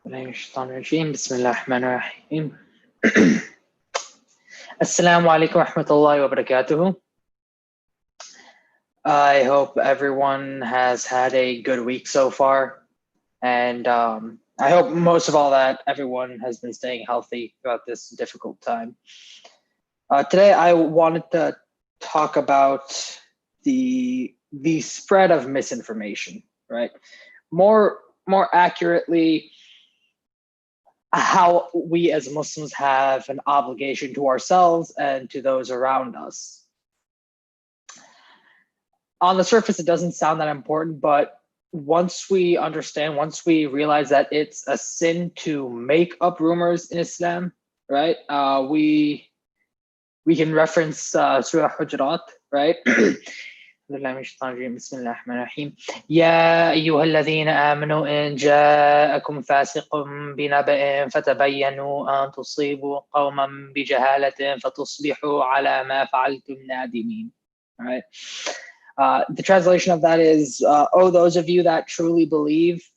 Bismillahirrahmanirrahim. Assalamu alaikum wa rahmatullahi wa barakatuhu. I hope everyone has had a good week so far. And I hope most of all that everyone has been staying healthy throughout this difficult time. Today, I wanted to talk about the spread of misinformation, right? More accurately, how we as Muslims have an obligation to ourselves and to those around us. On the surface, it doesn't sound that important, but once we understand, once we realize that it's a sin to make up rumors in Islam, right? We can reference Surah Hujurat, right? بسم الله الرحمن الرحيم يا أيها الذين آمنوا إن جاءكم فاسق بنبأ فتبينوا أن تصيبوا قوما بجهالة فتصبحوا على ما فعلتم نادمين. Right? The translation of that is, oh, those of you that truly believe,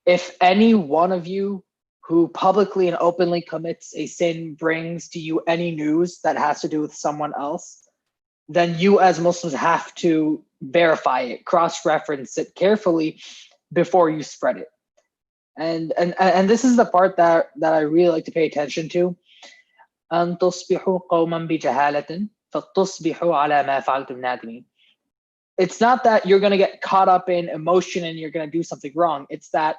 if any one of you who publicly and openly commits a sin brings to you any news that has to do with someone else, then you as Muslims have to verify it, cross-reference it carefully before you spread it. And this is the part that I really like to pay attention to. أن تصبحوا قوما بجهالة فتصبحوا على ما فعلتم نادمين. It's not that you're going to get caught up in emotion and you're going to do something wrong. It's that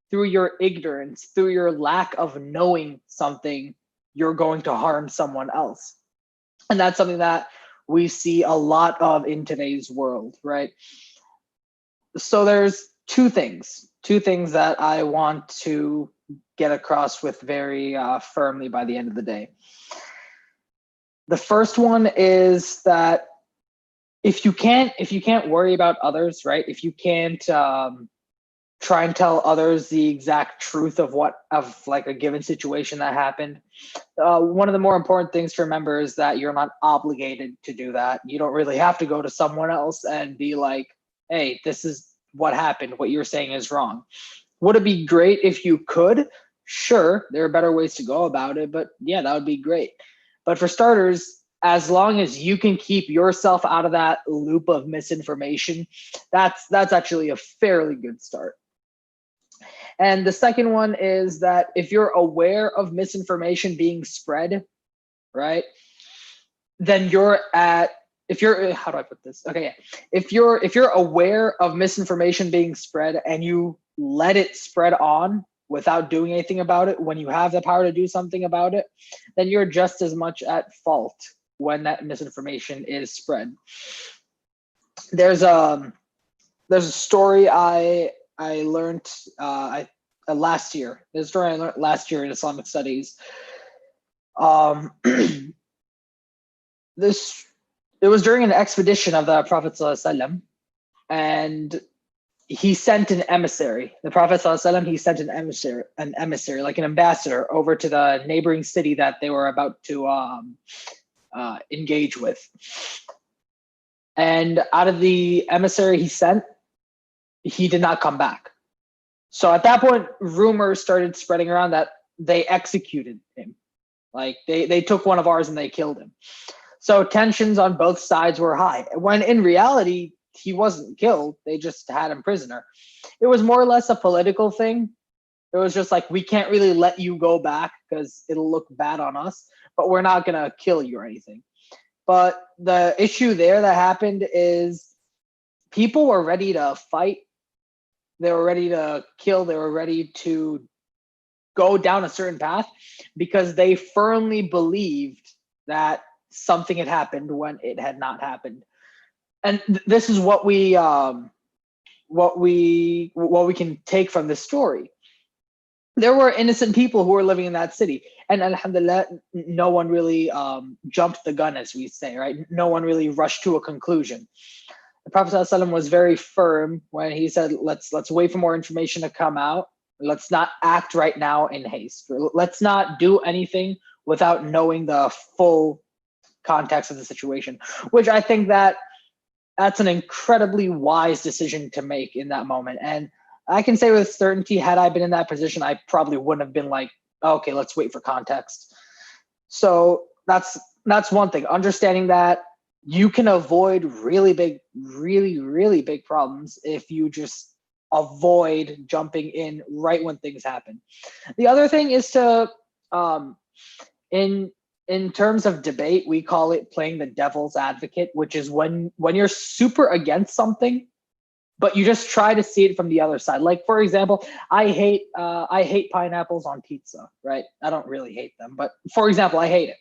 through your ignorance, through your lack of knowing something, you're going to harm someone else. And that's something that we see a lot of in today's world, right? So there's two things that I want to get across with very firmly by the end of the day. The first one is that if you can't worry about others, right? If you can't try and tell others the exact truth of like a given situation that happened, one of the more important things to remember is that you're not obligated to do that. You don't really have to go to someone else and be like, hey, this is what happened. What you're saying is wrong. Would it be great if you could? Sure, there are better ways to go about it, but yeah, that would be great. But for starters, as long as you can keep yourself out of that loop of misinformation, that's actually a fairly good start. And the second one is that if you're aware of misinformation being spread, right, then if you're aware of misinformation being spread and you let it spread on without doing anything about it, when you have the power to do something about it, then you're just as much at fault when that misinformation is spread. There's a story I learned last year. There's a story I learned last year in Islamic studies. It was during an expedition of the Prophet ﷺ, and he sent an emissary. The Prophet ﷺ, he sent an emissary, like an ambassador, over to the neighboring city that they were about to engage with. And out of the emissary he sent, he did not come back. So at that point, rumors started spreading around that they executed him. Like they took one of ours and they killed him. So tensions on both sides were high, when in reality, he wasn't killed. They just had him prisoner. It was more or less a political thing. It was just like, we can't really let you go back because it'll look bad on us, but we're not going to kill you or anything. But the issue there that happened is people were ready to fight. They were ready to kill. They were ready to go down a certain path because they firmly believed that something had happened when it had not happened. And this is what we can take from this story. There were innocent people who were living in that city, and alhamdulillah, no one really jumped the gun, as we say, right? No one really rushed to a conclusion. The Prophet ﷺ was very firm when he said, let's wait for more information to come out. Let's not act right now in haste. Let's not do anything without knowing the full context of the situation, which I think that that's an incredibly wise decision to make in that moment. And I can say with certainty, had I been in that position, I probably wouldn't have been like, okay, let's wait for context. So that's one thing. Understanding that you can avoid really big problems if you just avoid jumping in right when things happen. The other thing is to, in terms of debate, we call it playing the devil's advocate, which is when you're super against something, but you just try to see it from the other side. Like, for example, I hate pineapples on pizza, right? I don't really hate them, but for example, I hate it.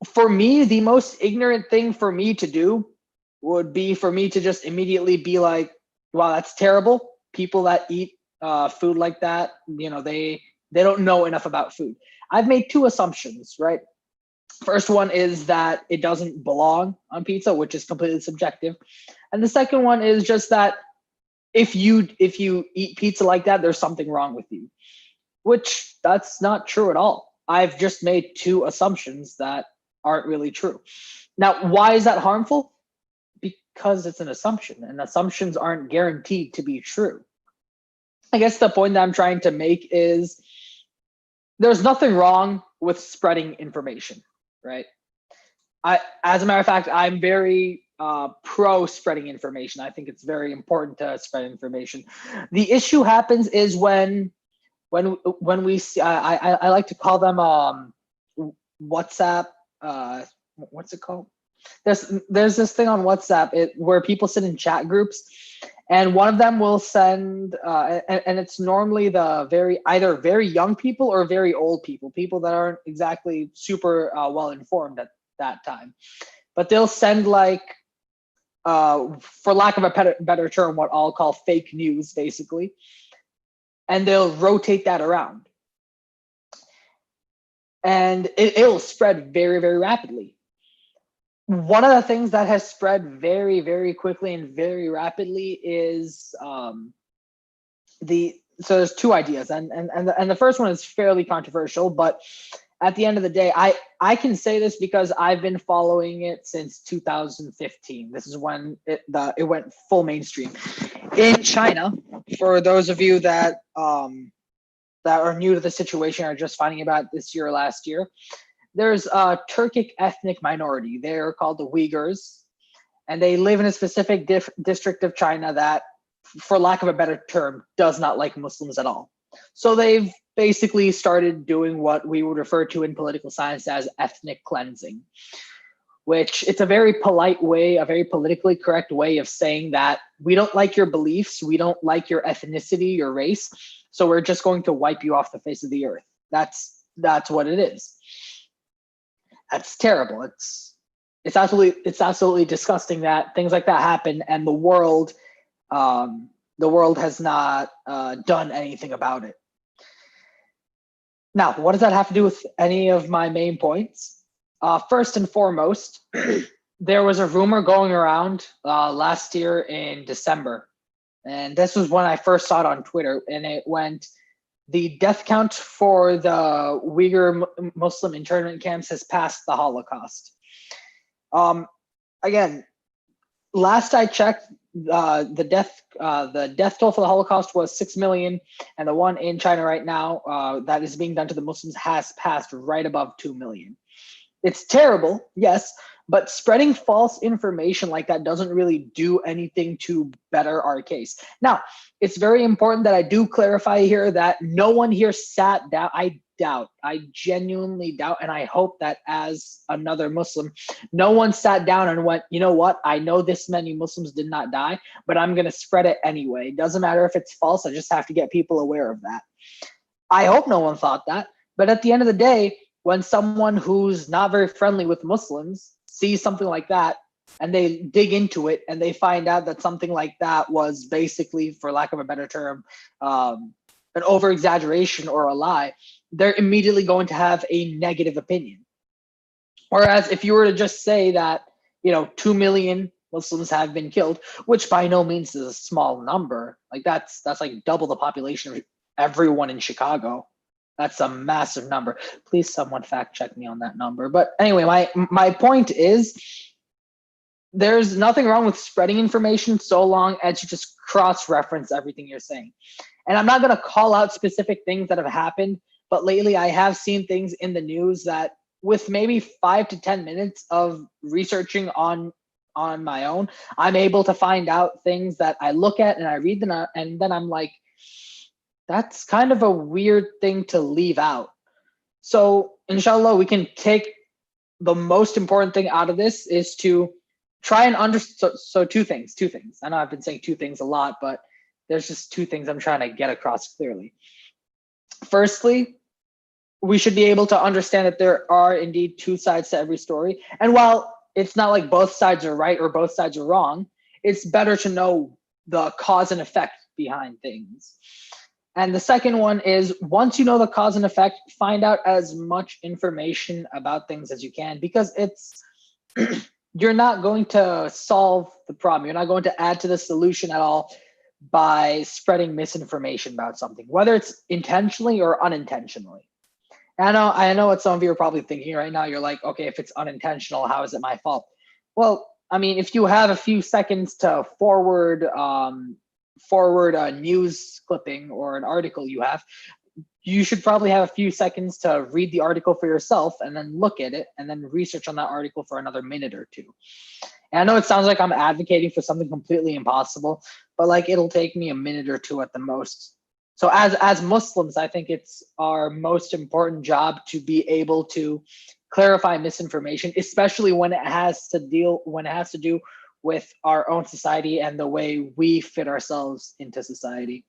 For me, the most ignorant thing for me to do would be for me to just immediately be like, wow, that's terrible. People that eat food like that, they don't know enough about food. I've made two assumptions, right? First one is that it doesn't belong on pizza, which is completely subjective. And the second one is just that if you eat pizza like that, there's something wrong with you, which that's not true at all. I've just made two assumptions that aren't really true. Now, why is that harmful? Because it's an assumption, and assumptions aren't guaranteed to be true. I guess the point that I'm trying to make is there's nothing wrong with spreading information, right? As a matter of fact, I'm very pro spreading information. I think it's very important to spread information. The issue happens is when we see, I like to call them WhatsApp. What's it called? There's this thing on WhatsApp where people sit in chat groups, and one of them will send, and it's normally the either very young people or very old people that aren't exactly super well informed at that time, but they'll send like, for lack of a better term, what I'll call fake news, basically, and they'll rotate that around, and it'll spread very, very rapidly. One of the things that has spread very, very quickly and very rapidly is so there's two ideas, and the first one is fairly controversial, but at the end of the day, I can say this because I've been following it since 2015. This is when it went full mainstream. In China, for those of you that are new to the situation or just finding about this year or last year, there's a Turkic ethnic minority. They're called the Uyghurs, and they live in a specific district of China that, for lack of a better term, does not like Muslims at all. So they've basically started doing what we would refer to in political science as ethnic cleansing, which it's a very polite way, a very politically correct way of saying that we don't like your beliefs, we don't like your ethnicity, your race, so we're just going to wipe you off the face of the earth. That's what it is. That's terrible. It's absolutely disgusting that things like that happen, and the world has not done anything about it. Now, what does that have to do with any of my main points? First and foremost, there was a rumor going around last year in December, and this was when I first saw it on Twitter, and it went, the death count for the Uyghur Muslim internment camps has passed the Holocaust. Again, last I checked, the death toll for the Holocaust was 6 million, and the one in China right now that is being done to the Muslims has passed right above 2 million. It's terrible, yes, but spreading false information like that doesn't really do anything to better our case. Now, it's very important that I do clarify here that no one here sat down. I genuinely doubt, and I hope that as another Muslim, no one sat down and went, you know what, I know this many Muslims did not die, but I'm going to spread it anyway. It doesn't matter if it's false, I just have to get people aware of that. I hope no one thought that, but at the end of the day, when someone who's not very friendly with Muslims sees something like that, and they dig into it, and they find out that something like that was basically, for lack of a better term, an over-exaggeration or a lie, they're immediately going to have a negative opinion. Whereas if you were to just say that, 2 million Muslims have been killed, which by no means is a small number, like that's like double the population of everyone in Chicago. That's a massive number. Please someone fact check me on that number. But anyway, my point is, there's nothing wrong with spreading information so long as you just cross-reference everything you're saying. And I'm not going to call out specific things that have happened, but lately I have seen things in the news that with maybe 5 to 10 minutes of researching on my own, I'm able to find out things that I look at and I read them out, and then I'm like, that's kind of a weird thing to leave out. So inshallah, we can take the most important thing out of this is to try and understand. So two things. I know I've been saying two things a lot, but there's just two things I'm trying to get across clearly. Firstly, we should be able to understand that there are indeed two sides to every story. And while it's not like both sides are right or both sides are wrong, it's better to know the cause and effect behind things. And the second one is, once you know the cause and effect, find out as much information about things as you can, because it's you're not going to solve the problem. You're not going to add to the solution at all by spreading misinformation about something, whether it's intentionally or unintentionally. I know what some of you are probably thinking right now. You're like, okay, if it's unintentional, how is it my fault? Well, I mean, if you have a few seconds to forward a news clipping or an article you should probably have a few seconds to read the article for yourself and then look at it and then research on that article for another minute or two. And I know it sounds like I'm advocating for something completely impossible, but like it'll take me a minute or two at the most. So as Muslims, I think it's our most important job to be able to clarify misinformation, especially when it has to do with our own society and the way we fit ourselves into society.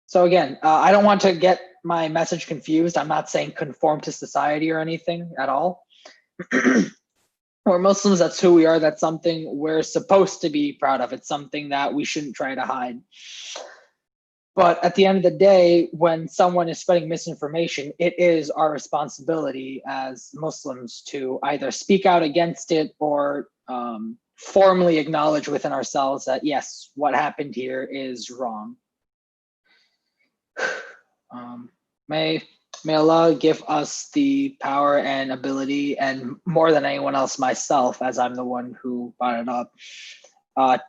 So again, I don't want to get my message confused. I'm not saying conform to society or anything at all. We're Muslims, that's who we are. That's something we're supposed to be proud of. It's something that we shouldn't try to hide. But at the end of the day, when someone is spreading misinformation, it is our responsibility as Muslims to either speak out against it or formally acknowledge within ourselves that, yes, what happened here is wrong. May Allah give us the power and ability, and more than anyone else, myself, as I'm the one who brought it up,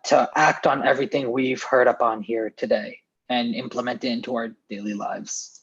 to act on everything we've heard up on here today and implement it into our daily lives.